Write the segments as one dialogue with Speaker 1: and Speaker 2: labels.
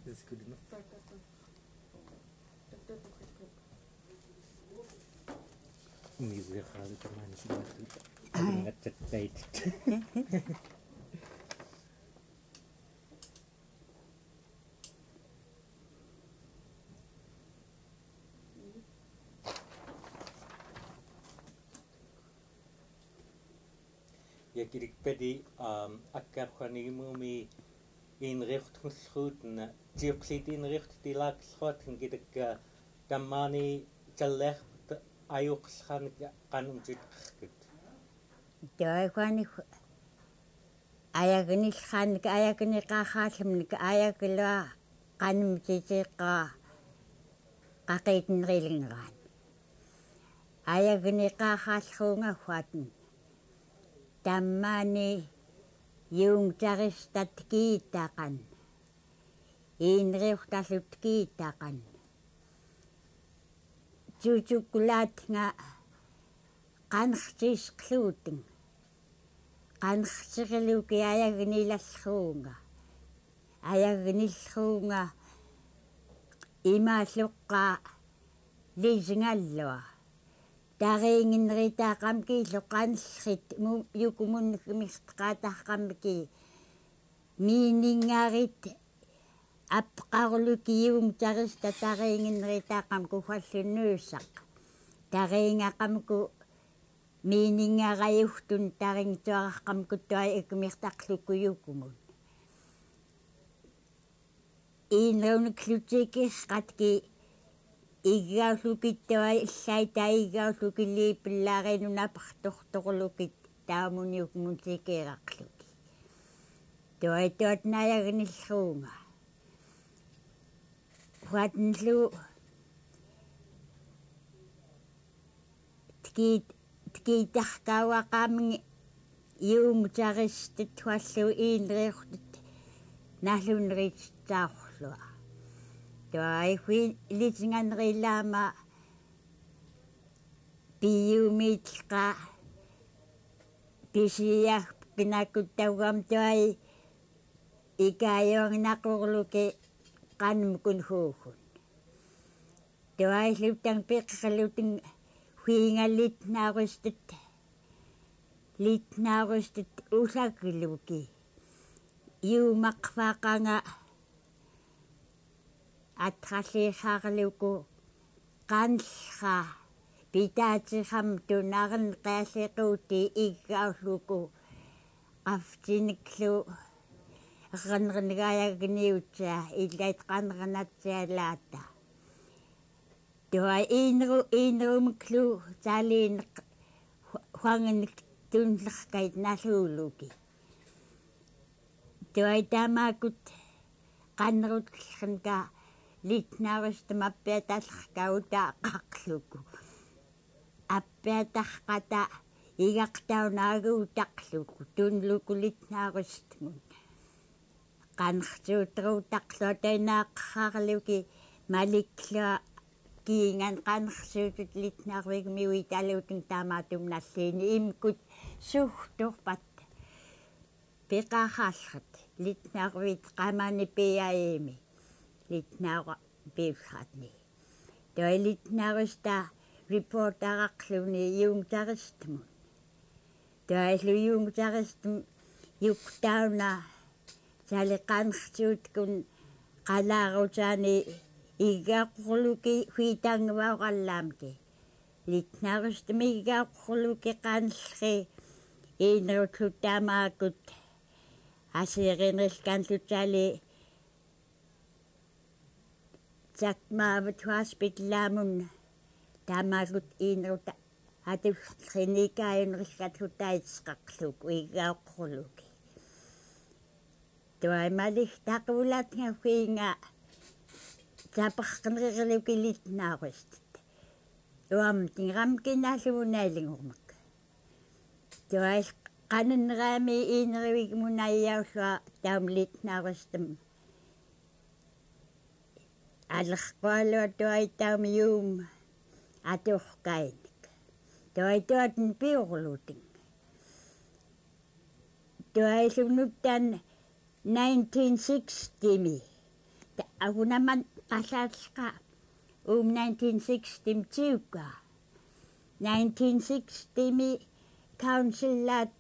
Speaker 1: That's good enough. Music hali teman sih ingat cetait. Ja kirik pedi akkarxanigimumi inrichtmusruutna tiuqsit inrichttilaaksruatkan kitakka tammaani tallerpt ajuqsranik qanumtitqerkut
Speaker 2: Toiquanik ayagnilxaanik ayagniqaarraallamnik ayagilua qanumtitiiqqaa qaqiitnerilingeraan ayagniqaarraallruungagguatn tammaani juungtaristat kiitaqan inriuqtallut kiitaqan tutukulaatnga qanrtisqluuteng qanrtiqiluki ayagnilallruunga ayagnillruunga imaalluqqaa lisingallua tariinginneritaaqamki loqanllrit yukumunnimirtqaataqqamki miininngaarit аппеқарулуки юумтариста тариингиннеритааққам куфаллуннуussақ тариингақамку миинингаараюхтун тарингитуараққамку туа икумиртарлуккуюккумун иинрауниклутикиққатки иггауллукиттуа иллай таиггауллукиллииппиллааринунапарторторлукит таамуниукмун тикеерақлуки туайтуатнаягниллруунга Huatnlu tkiitarkaawaqaamngi yuumutaristit huallu iinriurtit nallunerittaarlua tuaihui litinganerilaama piyuumiitlqa pisiarpinakkuttaugaam tuai ikaajuanginaqurluki qanmukun huuhun tuailluttang piqqalluting huingallit usakluki yuumaqfaaqanga atralliisaarluku qanllra pitaatirram tunaren qaalliquuti iggaulluku qaftiniklu qanrnigaayagniutsa illait qanrnatsialaata tua iinrumiklu taaliin huanganik tunlerkait naluuluki tua tamaakut qanrutlernka litnaaristamaappiatallerkauutaaqarluku appiatarqata igaqtaunaaguutaqluku tunluku litnaaristmun qanrsuutruutaqluatainaaqqarluki maliklua kiingan qanrsuutut litnaarvigmiuitaluuting taamaatum nalliini imkut suhturpat piqaarraallat litnaarvit qamani piaimi litnaara piusratni toi litnaarista reportaraqluni juungtaristmun toilu juungtaristum yuktauna sali qanrsuutkun qalaaruutaani iggaaqurluki huitangvauqallaamki litnaaristumi iggaaqurluki qanllri iinerutlutaamaakut asierinrilkanlutali sakmaavat hospitallaamun taamaagut iineruta atullrinikaayunrillkatlutaitsqaqluku iggaaqurluki tuaimalih taqulatnga huinga taperqenririluki litnaaristit uamtinramkinaalluunaailingurmak tuail qanunraami iinerivigmunaiaullua taum litnaaristam алерқуалуа туайтаами юум атуркайник туайтуатн пиурлутин туайлунуттан 1960ми agunaman qasaatqa 1960 tiukka 1960 councillaat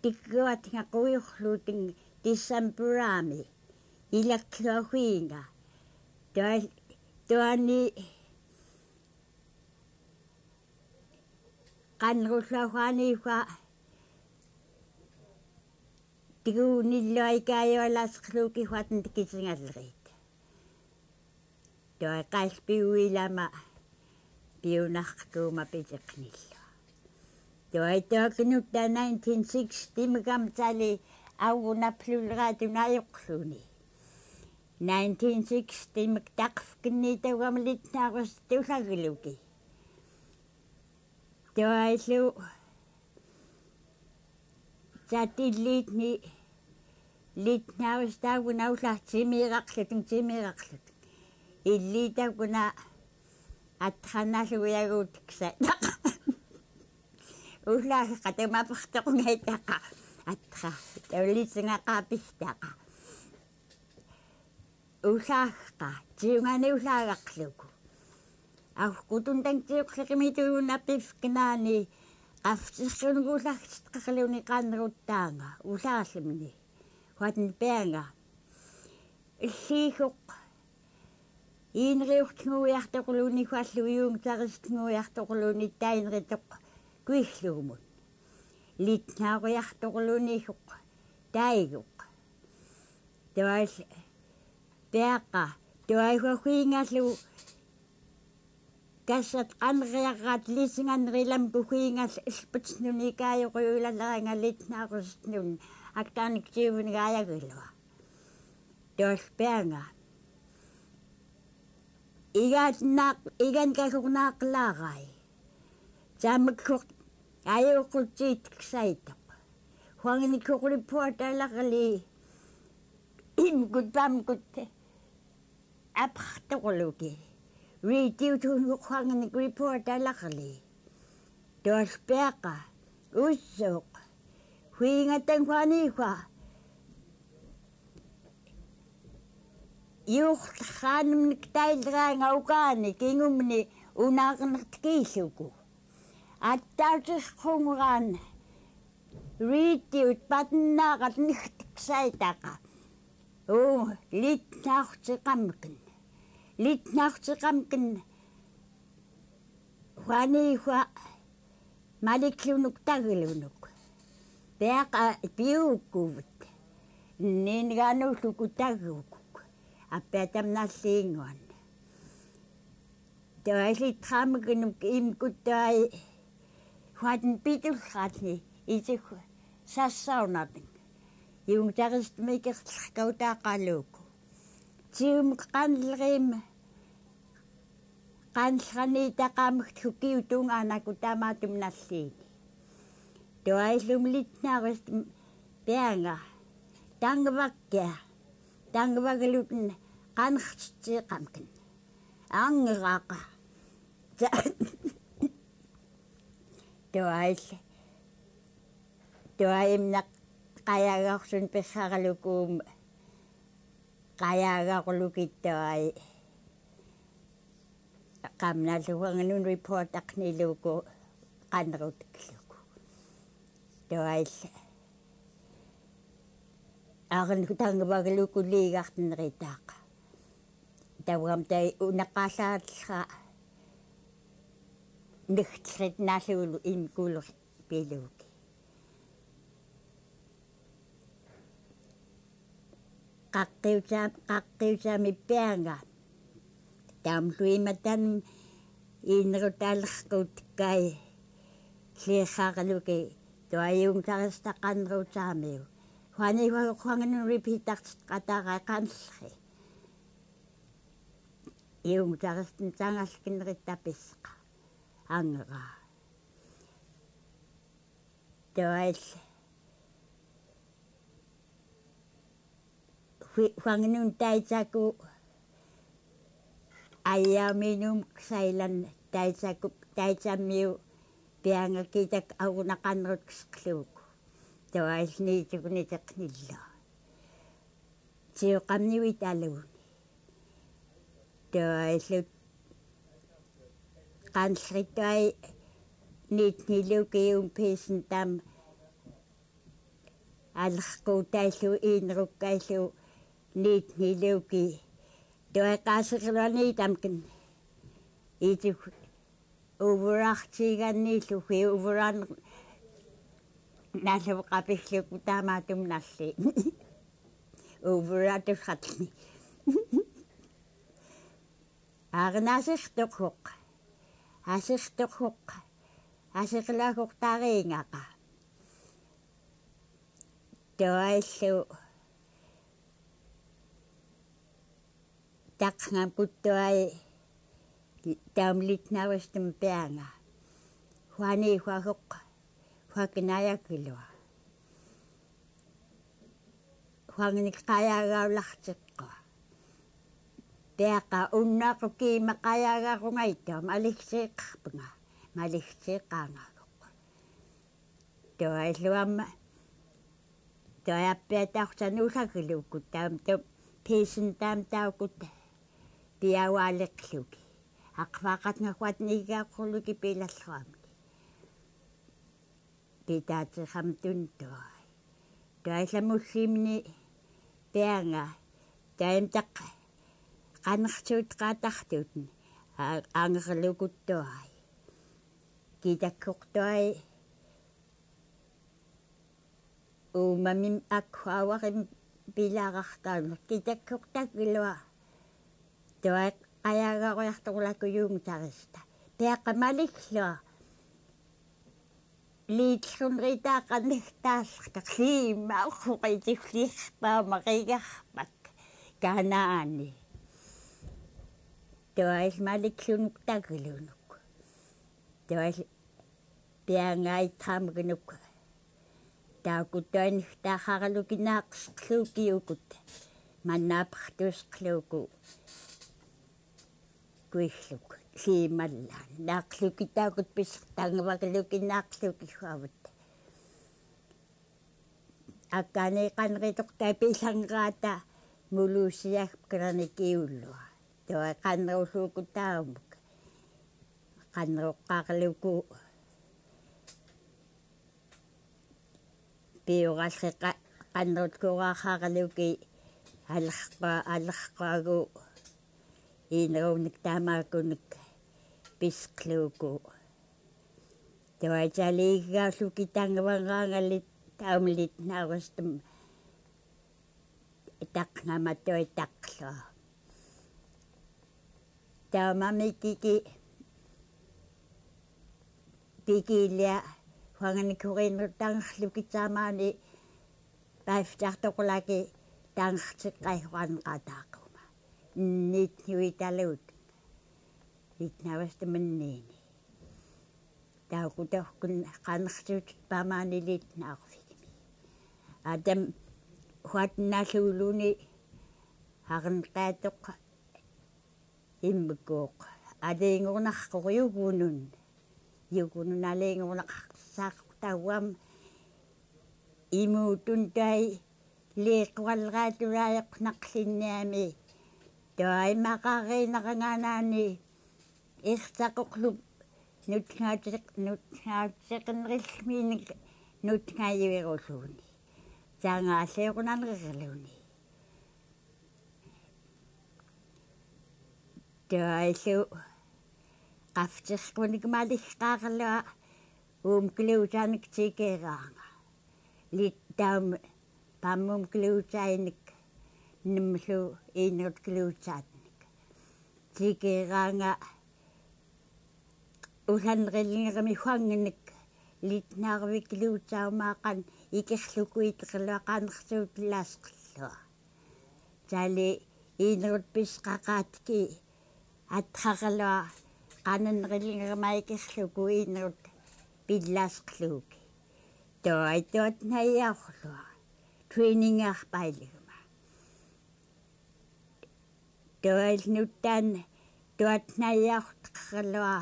Speaker 2: tikkuat ngaquiurluuting Decemberami ilakluahuinga tuani qanrullahuaniwa tiguunilluaikaajualasqluukihuatin tikisingallerit tuai qalpiuilama piunarkuuma pitiqnillu tuai tuakinutta 1960 mikamtali augunapluleraatunaajorluuni 1960 miktaqfkinniitaguamalitnaarus tullagiluki tuailu satilliitni litnaarustaagunaulartimiiraqlutun illiitaguna atqannaluiaguutiksa ullaageqatamapertoqungaitaqa atqa taulitsingaqaapistaqa ullaagqa tiungani ullaagaqluku awqutuntangtiuqleqimituunapifkinaani qaftisqunguullagtitqaqaluni qanneruttaanga ullaagallimni huatni peanga illiiguq iinriurtnguiartoquluni hualluiungtaristnguiartoquluni tainritoq kuilluumun litnaaruiartoquluniiguq taiguq tual peaqa tuaihuahuingallu kassat qanriarrat lisinganrilam kuhuingall ilpitsnunikaayuquyulalleranga litnaarustnun актааникtiivunigaayagilua tual peanga igan kakugnaaqlaarai saamikkuq ajuuqutiitksaitaq huanginikkuqlipuatalaqali imkutpamkut apartoqluki riitiutuunguqhuanginik reportalaqali tualpeaqa ussuuq huingatanghuaniwa yuuqtaanimnik tailraanga ukaani kingumni unaaqnertkiilluku attaatisqunguran riitiut patnaaqat nihtiksaitaqa litnaartiqamkin huaniwa maliklunuk tagilunuk peaqa piukkuvut niingaanulluku taguukuk appeatamnalliinguan tualisitqaamikinuk imkuttai huatin pitullraatni isik sassaunatin iungtaristmikertlakautaaqaluuku tiumik qanllerim qanllraniitaqaamik hukiutungaanaku taamaatumnalliini tuaillumlitnaarist peanga tangvagalutun qanrtitiiqamkin angeraqa tuaimnaq qayaagaarsun pissaralukuum qayaagaarlukittuai qamnalluanganun reportaqniluku qannerutikluku tuail aaranutangvagaluku liigartneritaaq tauram tai unaqqaalaatllra nigtritnaalluulu imkuulur piluuki qaqqivsaami peanga taamluimatan iinerutaalerquutkai liiqaaqaluki tuajungtaristaqannerutaamiu huanihuanganun repeatartit qataarai qanllri iungtaristin tangalkinerittapisqa angera tuail huanganun taitsaku ayaaminum ksailan taitsammiu piangakitak agunaqannerutkisqluuku tuailniitukuniteqnilla tiuqamniuit aluuni toilut qansritai niitnilukium piisin tam алеркуутааллу иинеруккааллу ниитнилууки туакаасерлуани тамкин итик уврартиганниллу хи увран наллуқапиллуку таамаатум налли увратусхатни арнасертоқоқ асертоқоқ асеқлагоқтаариингақа тоайлу такнам путтуай таамлитнавастум пеанга хуани хуахоқ хуакинаякилуа хуангниккаяагаулартеққа теақа уннаақуки мақаяагаарунгаиттаа маликсеэққарпунга маликсеэққаангаагоқ тоайлуамма тояппиатаарсануулакилуккут таам писин таам таукут пиауаалеқлуки ақваақатнакуат нигиаққорлуки пилаллуами питаатеқам тунтуай тоайламуллимни пианга таимтақ qanartuut qaatартуутни аангерлукуттуай китаккортуай умамим акхуаварим пилаарартаана китаккортаккилуа туай аяагаруйарторлаккуюугу тариста пеаққамалиллуа лиитсунритаақаннихтааллартарлиимаахуқитифлиерпаамақигарпак канаани туай маликклунук такилунук туай пиангаитраамагнук таакуттуаних таахаралукинаақсерлуукиукут маннаапартуусқлууку куиллук лималлаан наақлукитаакут писертаангавакилукинаақлукихуавут акканеқанритоқтай пиланграата мулуусиак краникиуллуа туа қаннерулуукутаамук қаннероққаарлуку пиораллеқа қаннеруткураахааралуки алерқаагу инеруник таамаакуник писклууку туачалигааллуки тангавангаангалит таамлит наавастам тақнаматтой тақлуа таамамикики пикилия хуанганикуриннертангерлуки таамаани паифтартоқулаки таангертеққайхуанеқатаақума нитнуиталуут итнавастаманниини таакутаркун қанертуут паамаанилиитнаарфигими атам хуатнаалуулуни харнеқаатоқ иммуккооқ алиингорнарқориугунун югунуналиингорнақарсаақутауам имуутун тай леэқвалгаатулааяқнарлинниами тааймақаринеранганаани иртақоқлуп нутгаатеқнриллминик нутгаавирулууни таангааллеерунанерерлуни таайлу qaфтерскуникмаликкаарлуа уумклуутааник тикераанга литтаам паммум клуутааник ниммлу иинерт клуутаатник тикераанга уланриллингерми хуангник литнаарвик клуутаамаақан икерлукуитерлуақаанерсуутиллаасқиллуа таали иинерт писқақаатки атхаралуа qananrillingермаикерлуку иинерт пиллаасқлууки тоайтуат наяарлуа тренингаарпайлигма тоайлнуттаан туат наяартеққарлуа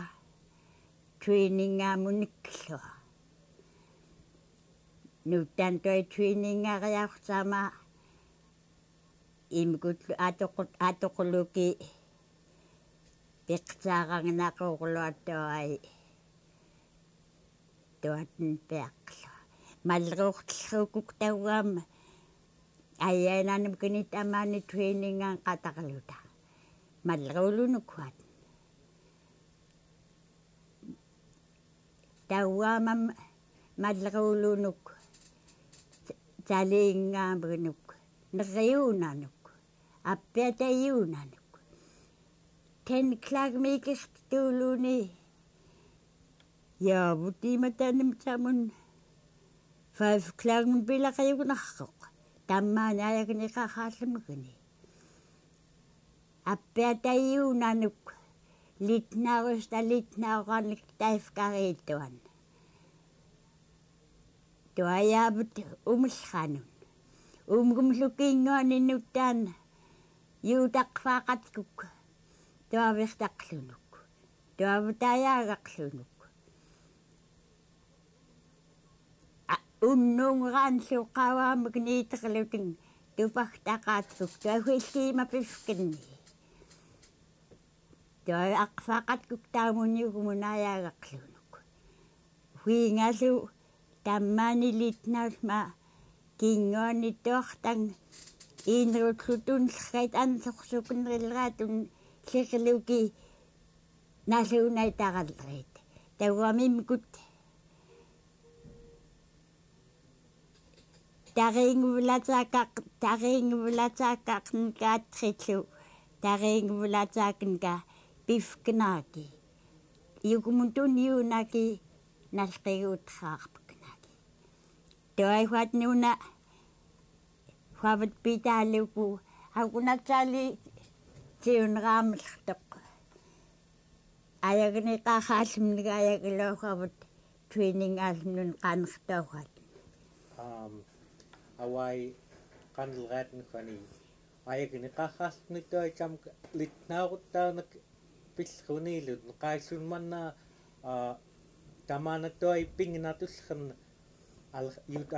Speaker 2: тренингаамуникклуа нуттаан той тренингаариартаама имгут атоқулуки пиқсаагангнақурлуаттуай туатн пеқла маллерууртлуукук тауаама аяананам кинит амаани тренингаан қатарлута маллерулунукуат тауаамам маллерулунук талиингаамгнук нериунанук аппиатаюунанук 10 клагмикерт туулуни яавутиматанам тамун 5 клагм билақаюгнарқоқ таммаани аягниқахааллумгани аппиатаюунанук литнааруста литнаараник таифкарииттуан туаяавут умлханун умгумлукингуаниннуттаана юутақфаақаткук туавертақлунук туавутаяагақлунук уннунграанлуқаваамак ниитерлутин тупартақаатгук туахуиллиима пифкинни туа ақфаақаткук таамуниугумунаяагақлунук хуингалу таммаани литнаусма кингони тортан инрутлутунлгайт ансорсукнриллраатун лерлуки налуунай тараллерит тауамимкут тарингвлатааккарн кааттриллу тарингвлатаакнга пифкнааки югумунтун юунаки налқигуутхаарпакнаки тоайхуат нуна хават питаалуку агунатсаали тиунраамлертоқ аягнеқахааллумнига аягилоохават тренинг аалнун қанертаугат
Speaker 1: awai qanleraatn khani ayagniqaarrartnittua jam litnaaruttaanak pillruniilut qaallunmanna tamaanattuai pinginatullern yut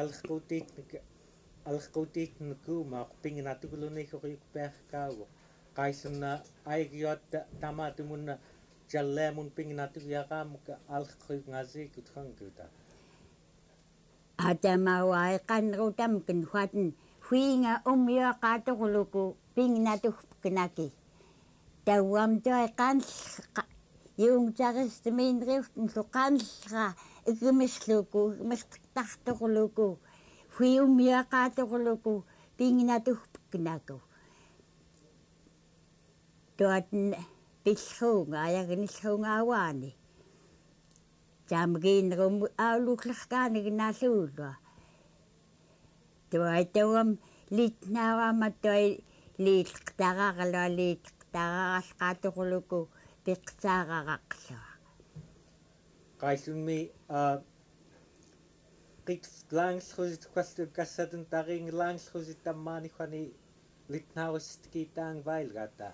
Speaker 1: alqutiitnikuuma pinginatukuluniikoriukpearkaagu qaallunna ayagiuatta tamaatumunna jallaamun pinginatugiaqaamukka alqriungaasiikut khankuta
Speaker 2: атамауай канрутамкин хуатн хуинга умиоқааторлуку пингнатугкнаки тауам той канлқа юнгтаристминриуфтн луқанлра игмислуку мертартарторлуку хуиумиоқааторлуку пингнатугкнаку туатн пиллуунга аягниллуунгааваани тамгинрум аалуклеркааникинааллуулла туайтауам литнаавааматтуай лииллертарааралуа лииллертарааралқааторлуку пеқсаарарақлуа
Speaker 1: qaillunmi qitlaangslrusit quallu kassatun taringilaangslrusit tammaani khani litnaarustkiitaang vailgata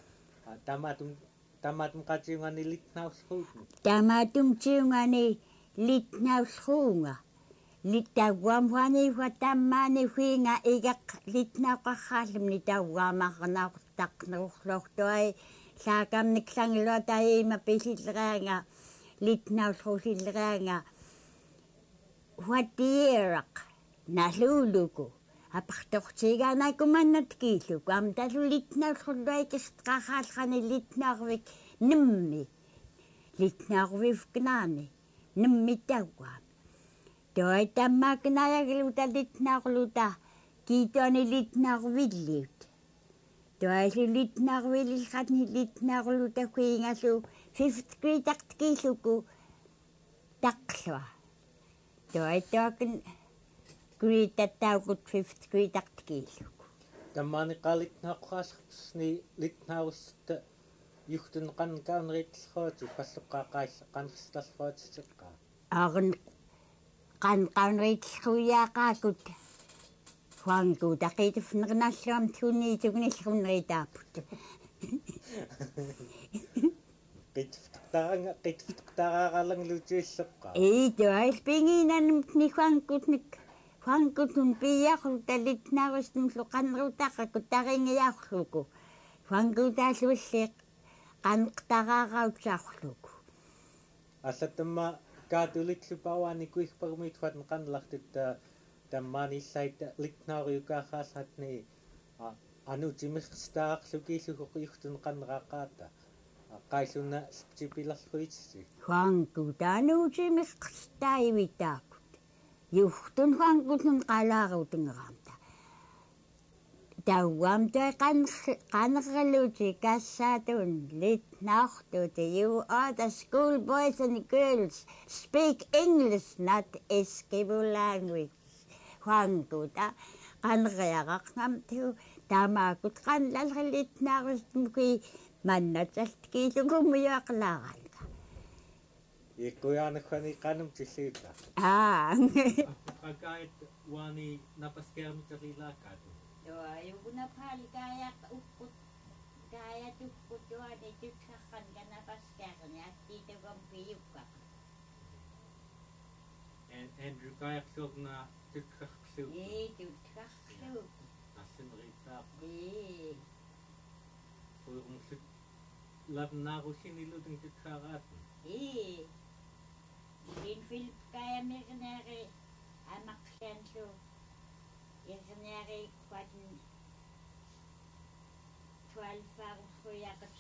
Speaker 1: tamatum qatiungani litnaarusruutun
Speaker 2: tamatum tiungani litnaarusruunga littauamwani huatammaani huinga igaq litnaaqarraallumni tauaamaqnaaqtaqnerurlortuai saakamniklangilua taiima pisillereanga litnaarusruusillereanga huatieraq naluuluku апартортигаанакуманнат амталу литнааллуайкистеқарраалрани литнаарвик nimmi литнаарвивкнаани nimmitauгаа тойтаммаакнаягилута литнаарлута киитони литнаарвиллиут тоайлу литнаарвиллилратни литнаарлута куингалу 5th grade тартикилуку тақлуа тойтоакн grade 5th grade тартикилуку
Speaker 1: таммаани qaalitnaaqquaasartusni litnaarusta юхтун qankauneritlluati palluqqaaqaalla qanersillarluatiteqqa
Speaker 2: аарн qanqauneritlluiaaqaakut хуангу тақитуфнерналлуам туниитугниллруннеритааппут
Speaker 1: qitftaqtaraalangluutiilleqqa
Speaker 2: туайлпингинанум нихуангутник хуангутун пияру талитнаарустум лоқаннерутаққакут тарингиаарлуку хуангутааллуиллеқ qanqtaraarautsaarluku
Speaker 1: аллаттамма каатулитлупауани куихпагумит каннерлартутта таммааниллайта ликнаариукаараасаатни анутимерстаарлу кииллугоқ юхтун каннераақаата qailuna siptipilarluitsi
Speaker 2: huanku tanuutimeqqtaivitaakut juhtun huankutun qalaaruutungeramta tauamta qanerluuti kassaatun litnaartuuti you are the school boys and girls speak English not Eskimo language huankuta qaneryaaqaqngamtu taamaakut qanlalrilitnaarustmuki маннаталт килугуммиаақлааранга
Speaker 1: иккуяанаккани канам тиллиута
Speaker 3: Pagkait wani napaskermiterlilakat.
Speaker 2: Yuuna paalikaayaq upput kaayat upput yuani tutsaqqan kanapaskerni attiitugam piyukka
Speaker 3: Andrew kayaksorna tutkarqlu.
Speaker 2: tutkarlu
Speaker 3: Nassinriittaaq. Puurumsut lavnaarusinilutun tutkaaraatun.
Speaker 2: Din Philip kayamirneeri amaqsanlu irneeri kwatin 12 arruiaqat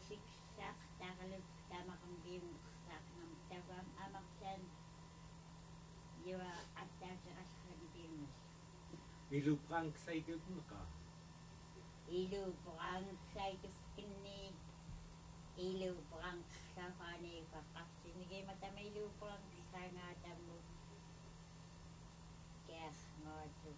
Speaker 2: siksaqtarlup tamaqambiumuqsaaqnam tavam amaqsan yua attaaserasqantiimmas
Speaker 3: Ilu pranksaitutneqa.
Speaker 2: ilu pranksaituskinni ilu pranksafani qaqqarsinigimata ilu pranksangaatamu kiasngootu